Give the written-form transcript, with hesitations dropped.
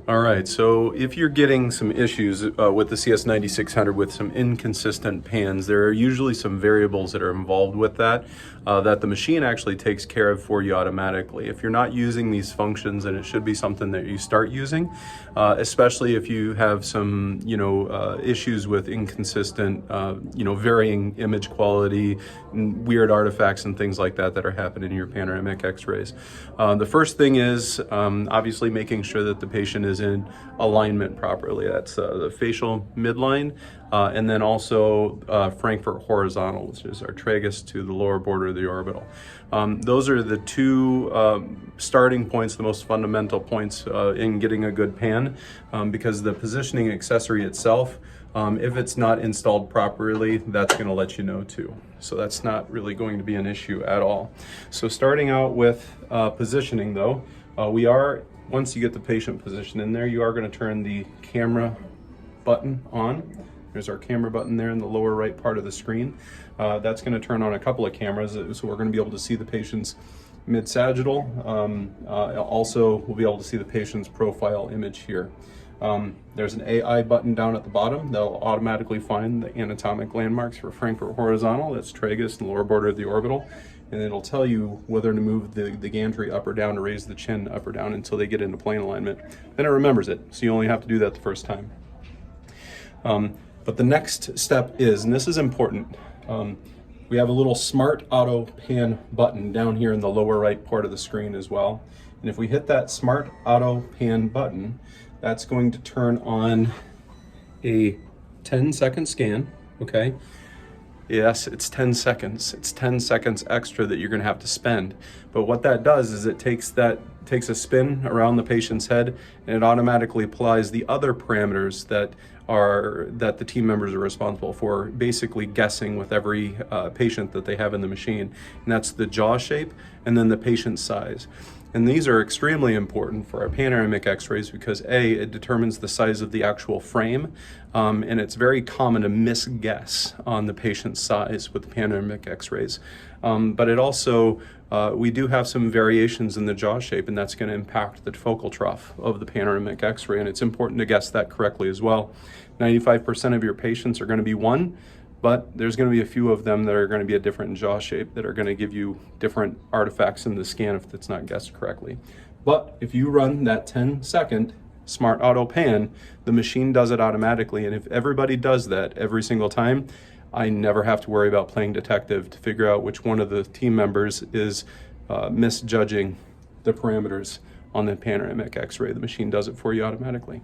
All right, so if you're getting some issues with the CS9600 with some inconsistent pans, there are usually some variables that are involved with that that the machine actually takes care of for you automatically. If you're not using these functions, then it should be something that you start using, especially if you have some, issues with inconsistent, varying image quality, and weird artifacts and things like that that are happening in your panoramic x-rays. The first thing is obviously making sure that the patient is in alignment properly. That's the facial midline, and then also Frankfurt horizontal, which is our tragus to the lower border of the orbital. Those are the two starting points, the most fundamental points in getting a good pan, because the positioning accessory itself, if it's not installed properly, that's going to let you know too. So that's not really going to be an issue at all. So starting out with positioning though, once you get the patient position in there, you are going to turn the camera button on. There's our camera button there in the lower right part of the screen. That's going to turn on a couple of cameras, so we're going to be able to see the patient's mid-sagittal. Also, we'll be able to see the patient's profile image here. There's an AI button down at the bottom that'll automatically find the anatomic landmarks for Frankfurt horizontal, that's tragus and lower border of the orbital, and it'll tell you whether to move the gantry up or down, to raise the chin up or down until they get into plane alignment. Then it remembers it, so you only have to do that the first time. But the next step is, and this is important, we have a little Smart Auto Pan button down here in the lower right part of the screen as well. And if we hit that Smart Auto Pan button, that's going to turn on a 10-second scan, okay? Yes, it's 10 seconds. It's 10 seconds extra that you're gonna have to spend. But what that does is it takes a spin around the patient's head, and it automatically applies the other parameters that the team members are responsible for, basically guessing with every patient that they have in the machine. And that's the jaw shape and then the patient size. And these are extremely important for our panoramic x-rays because it determines the size of the actual frame, and it's very common to misguess on the patient's size with the panoramic x-rays. But it also, we do have some variations in the jaw shape, and that's going to impact the focal trough of the panoramic x-ray, and it's important to guess that correctly as well. 95% of your patients are going to be one, but there's going to be a few of them that are going to be a different jaw shape that are going to give you different artifacts in the scan if it's not guessed correctly. But if you run that 10-second Smart Auto Pan, the machine does it automatically, and if everybody does that every single time, I never have to worry about playing detective to figure out which one of the team members is misjudging the parameters on the panoramic x-ray. The machine does it for you automatically.